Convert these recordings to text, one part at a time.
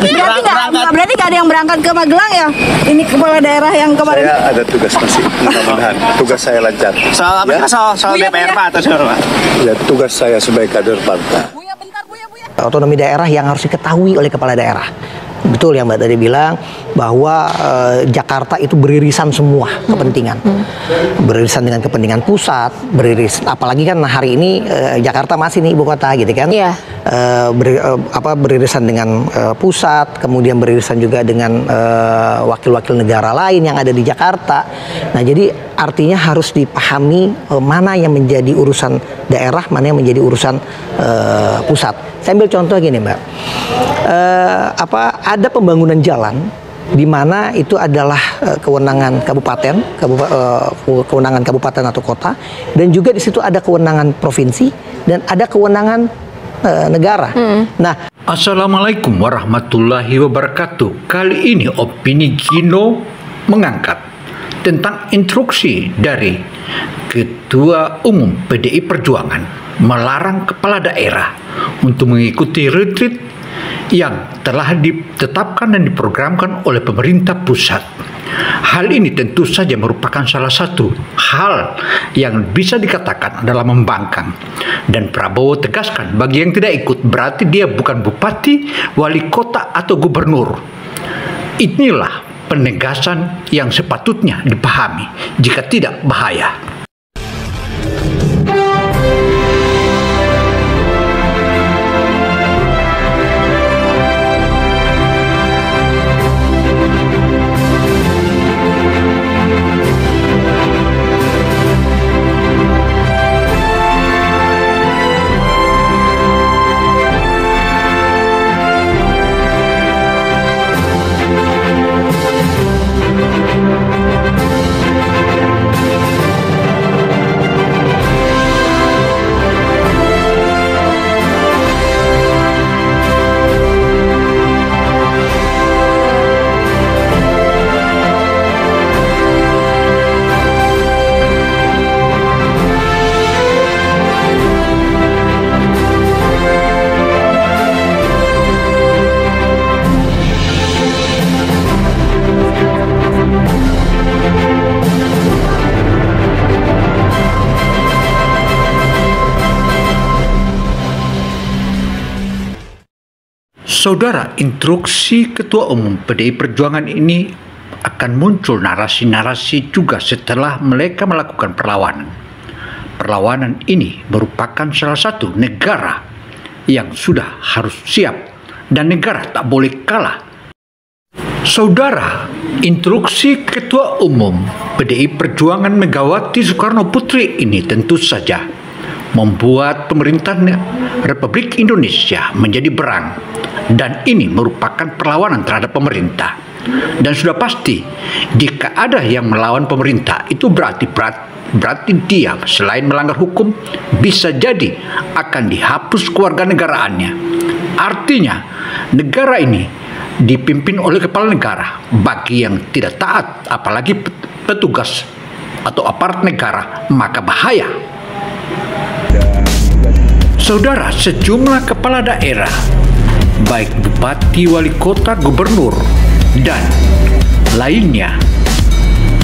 Berarti nggak ada yang berangkat ke Magelang ya? Ini kepala daerah yang kemarin. Saya ada tugas masih, mudah-mudahan tugas saya lancar. Soal apa? Ya? Soal DPR Pak atau soal apa? Ya, tugas saya sebagai kader partai. Otonomi daerah yang harus diketahui oleh kepala daerah. Betul yang Mbak tadi bilang bahwa Jakarta itu beririsan semua kepentingan, beririsan dengan kepentingan pusat, apalagi kan hari ini Jakarta masih nih ibu kota gitu kan, beririsan dengan pusat, kemudian beririsan juga dengan wakil-wakil negara lain yang ada di Jakarta. Nah jadi artinya harus dipahami mana yang menjadi urusan daerah, mana yang menjadi urusan pusat. Saya ambil contoh gini Mbak, ada pembangunan jalan di mana itu adalah kewenangan kewenangan kabupaten atau kota, dan juga di situ ada kewenangan provinsi dan ada kewenangan negara. Nah, Assalamualaikum warahmatullahi wabarakatuh. Kali ini opini Gino mengangkat tentang instruksi dari Ketua Umum PDI Perjuangan melarang kepala daerah untuk mengikuti retreat yang telah ditetapkan dan diprogramkan oleh pemerintah pusat. Hal ini tentu saja merupakan salah satu hal yang bisa dikatakan adalah membangkang. Dan Prabowo tegaskan bagi yang tidak ikut berarti dia bukan bupati, wali kota atau gubernur. Inilah penegasan yang sepatutnya dipahami, jika tidak bahaya. Saudara, instruksi Ketua Umum PDI Perjuangan ini akan muncul narasi-narasi juga setelah mereka melakukan perlawanan. Perlawanan ini merupakan salah satu negara yang sudah harus siap dan negara tak boleh kalah. Saudara, instruksi Ketua Umum PDI Perjuangan Megawati Soekarno Putri ini tentu saja membuat pemerintah Republik Indonesia menjadi berang. Dan ini merupakan perlawanan terhadap pemerintah. Dan sudah pasti, jika ada yang melawan pemerintah, itu berarti dia selain melanggar hukum, bisa jadi akan dihapus kewarganegaraannya. Artinya, negara ini dipimpin oleh kepala negara. Bagi yang tidak taat, apalagi petugas atau aparat negara, maka bahaya. Saudara, sejumlah kepala daerah, baik bupati, wali kota, gubernur, dan lainnya,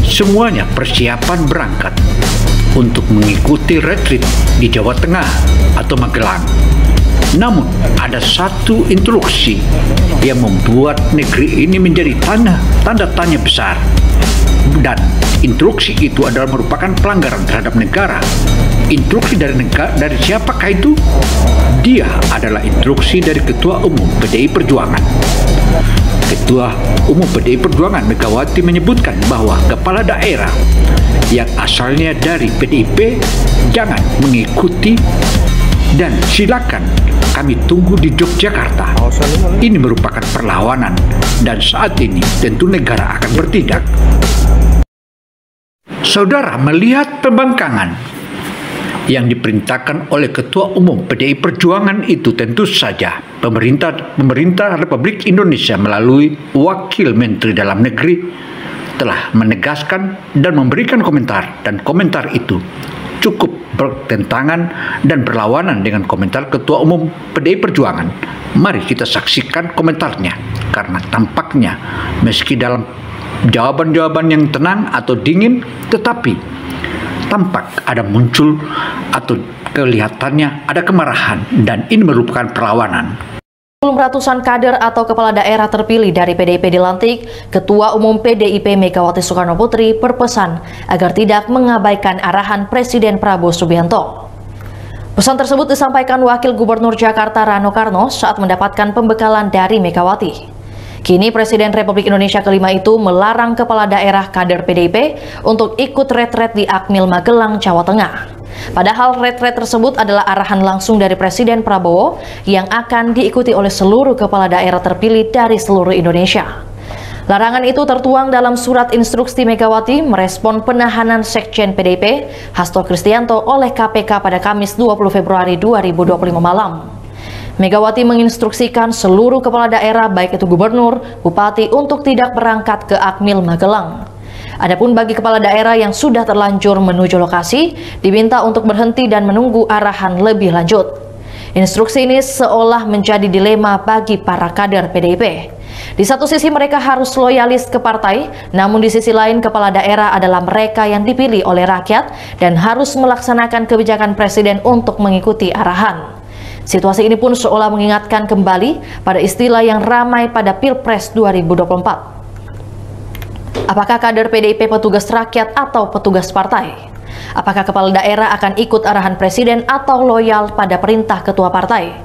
semuanya persiapan berangkat untuk mengikuti retreat di Jawa Tengah atau Magelang. Namun, ada satu instruksi yang membuat negeri ini menjadi tanda tanya besar. Dan instruksi itu adalah merupakan pelanggaran terhadap negara. Instruksi dari siapakah itu? Dia adalah instruksi dari Ketua Umum PDI Perjuangan. Ketua Umum PDI Perjuangan Megawati menyebutkan bahwa kepala daerah yang asalnya dari PDIP jangan mengikuti, dan silakan kami tunggu di Yogyakarta. Ini merupakan perlawanan dan saat ini tentu negara akan bertindak. Saudara, melihat pembangkangan yang diperintahkan oleh Ketua Umum PDI Perjuangan itu, tentu saja pemerintah Republik Indonesia melalui Wakil Menteri Dalam Negeri telah menegaskan dan memberikan komentar, dan komentar itu cukup bertentangan dan berlawanan dengan komentar Ketua Umum PDI Perjuangan. Mari kita saksikan komentarnya. karena tampaknya meski dalam jawaban-jawaban yang tenang atau dingin, tetapi tampak ada muncul atau kelihatannya ada kemarahan, dan ini merupakan perlawanan. Ratusan kader atau kepala daerah terpilih dari PDIP dilantik, Ketua Umum PDIP Megawati Soekarno Putri berpesan agar tidak mengabaikan arahan Presiden Prabowo Subianto. Pesan tersebut disampaikan Wakil Gubernur Jakarta Rano Karno saat mendapatkan pembekalan dari Megawati. Kini Presiden Republik Indonesia kelima itu melarang kepala daerah kader PDIP untuk ikut retret di Akmil Magelang, Jawa Tengah. Padahal retret tersebut adalah arahan langsung dari Presiden Prabowo yang akan diikuti oleh seluruh kepala daerah terpilih dari seluruh Indonesia. Larangan itu tertuang dalam surat instruksi Megawati merespon penahanan Sekjen PDIP Hasto Kristianto oleh KPK pada Kamis 20 Februari 2025 malam. Megawati menginstruksikan seluruh kepala daerah baik itu gubernur, bupati untuk tidak berangkat ke Akmil Magelang. Adapun bagi kepala daerah yang sudah terlanjur menuju lokasi, diminta untuk berhenti dan menunggu arahan lebih lanjut. Instruksi ini seolah menjadi dilema bagi para kader PDIP. Di satu sisi mereka harus loyalis ke partai, namun di sisi lain kepala daerah adalah mereka yang dipilih oleh rakyat dan harus melaksanakan kebijakan presiden untuk mengikuti arahan. Situasi ini pun seolah mengingatkan kembali pada istilah yang ramai pada Pilpres 2024. Apakah kader PDIP petugas rakyat atau petugas partai? Apakah kepala daerah akan ikut arahan presiden atau loyal pada perintah ketua partai?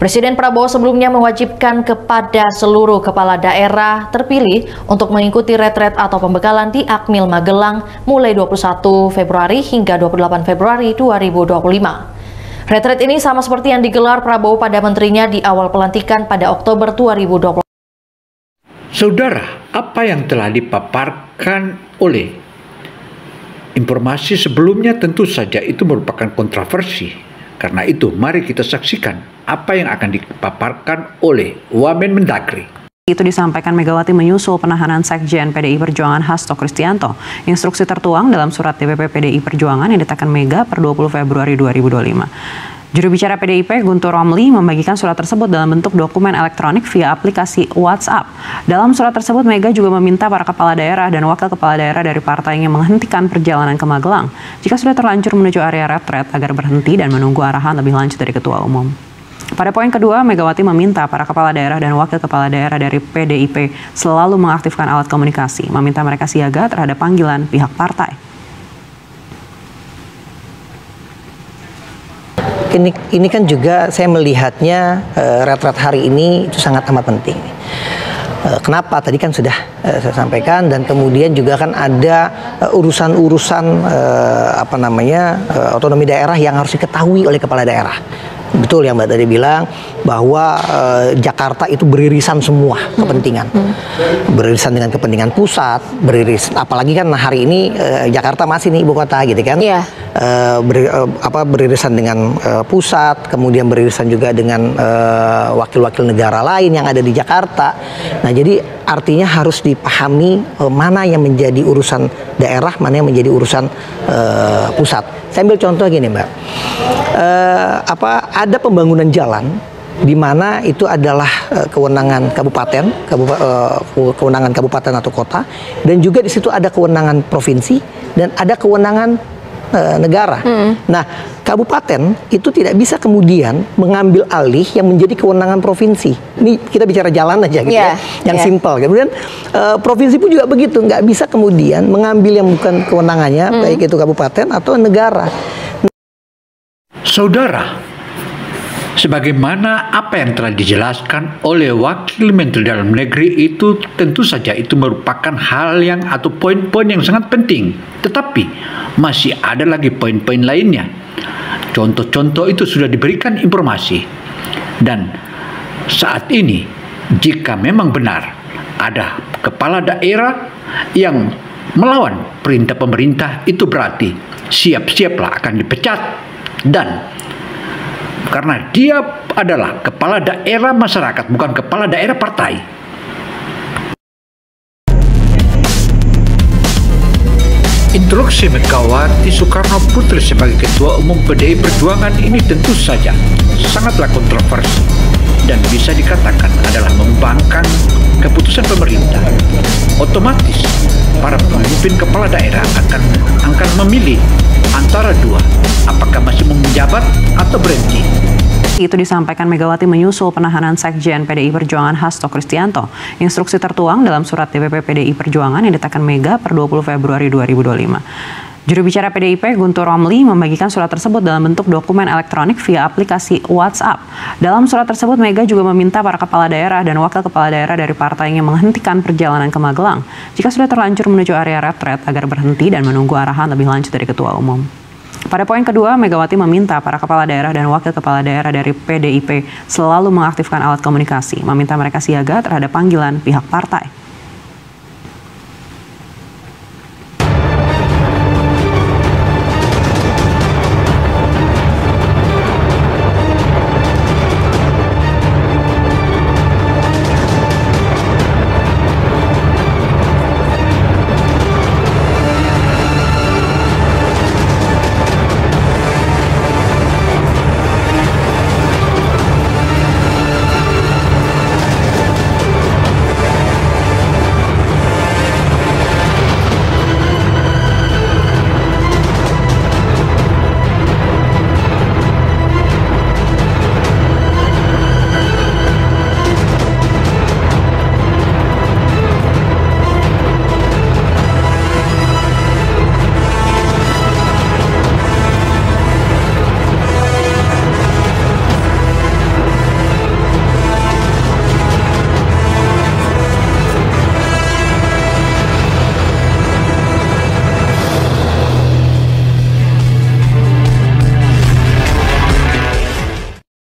Presiden Prabowo sebelumnya mewajibkan kepada seluruh kepala daerah terpilih untuk mengikuti retret atau pembekalan di Akmil Magelang mulai 21 Februari hingga 28 Februari 2025. Retret ini sama seperti yang digelar Prabowo pada menterinya di awal pelantikan pada Oktober 2020. Saudara, apa yang telah dipaparkan oleh informasi sebelumnya tentu saja itu merupakan kontroversi. Karena itu, mari kita saksikan apa yang akan dipaparkan oleh Wamen Mendagri. Itu disampaikan Megawati menyusul penahanan Sekjen PDI Perjuangan Hasto Kristianto. Instruksi tertuang dalam surat DPP PDI Perjuangan yang ditekan Mega per 20 Februari 2025. Juru bicara PDIP Guntur Romli membagikan surat tersebut dalam bentuk dokumen elektronik via aplikasi WhatsApp. Dalam surat tersebut, Mega juga meminta para kepala daerah dan wakil kepala daerah dari partainya menghentikan perjalanan ke Magelang jika sudah terlanjur menuju area retret agar berhenti dan menunggu arahan lebih lanjut dari Ketua Umum. Pada poin kedua, Megawati meminta para kepala daerah dan wakil kepala daerah dari PDIP selalu mengaktifkan alat komunikasi, meminta mereka siaga terhadap panggilan pihak partai. Ini kan juga saya melihatnya retret hari ini itu sangat amat penting. Kenapa? Tadi kan sudah saya sampaikan, dan kemudian juga kan ada urusan-urusan otonomi daerah yang harus diketahui oleh kepala daerah. Betul yang Mbak tadi bilang bahwa Jakarta itu beririsan semua kepentingan, beririsan dengan kepentingan pusat, apalagi kan hari ini Jakarta masih nih ibu kota gitu kan, beririsan dengan pusat, kemudian beririsan juga dengan wakil-wakil negara lain yang ada di Jakarta. Nah jadi artinya harus dipahami mana yang menjadi urusan daerah, mana yang menjadi urusan pusat. Saya ambil contoh gini Mbak, ada pembangunan jalan di mana itu adalah kewenangan kabupaten atau kota, dan juga di situ ada kewenangan provinsi dan ada kewenangan negara. Nah, kabupaten itu tidak bisa kemudian mengambil alih yang menjadi kewenangan provinsi. Ini kita bicara jalan aja gitu yang simpel. Kemudian provinsi pun juga begitu, nggak bisa kemudian mengambil yang bukan kewenangannya, baik itu kabupaten atau negara. Saudara, sebagaimana apa yang telah dijelaskan oleh Wakil Menteri Dalam Negeri itu tentu saja itu merupakan hal yang atau poin-poin yang sangat penting. Tetapi masih ada lagi poin-poin lainnya. Contoh-contoh itu sudah diberikan informasi. Dan saat ini jika memang benar ada kepala daerah yang melawan perintah pemerintah, itu berarti siap-siaplah akan dipecat. Dan karena dia adalah kepala daerah masyarakat, bukan kepala daerah partai. Instruksi Megawati Soekarno Putri sebagai Ketua Umum PDI Perjuangan ini tentu saja sangatlah kontroversi dan bisa dikatakan adalah membangkang keputusan pemerintah, otomatis para pemimpin kepala daerah akan memilih antara dua, apakah masih menjabat atau berhenti. Itu disampaikan Megawati menyusul penahanan Sekjen PDI Perjuangan Hasto Kristianto. Instruksi tertuang dalam surat DPP PDI Perjuangan yang ditekan Mega per 20 Februari 2025. Juru bicara PDIP Guntur Romli membagikan surat tersebut dalam bentuk dokumen elektronik via aplikasi WhatsApp. Dalam surat tersebut, Mega juga meminta para kepala daerah dan wakil kepala daerah dari partainya menghentikan perjalanan ke Magelang jika sudah terlanjur menuju area retret agar berhenti dan menunggu arahan lebih lanjut dari Ketua Umum. Pada poin kedua, Megawati meminta para kepala daerah dan wakil kepala daerah dari PDIP selalu mengaktifkan alat komunikasi, meminta mereka siaga terhadap panggilan pihak partai.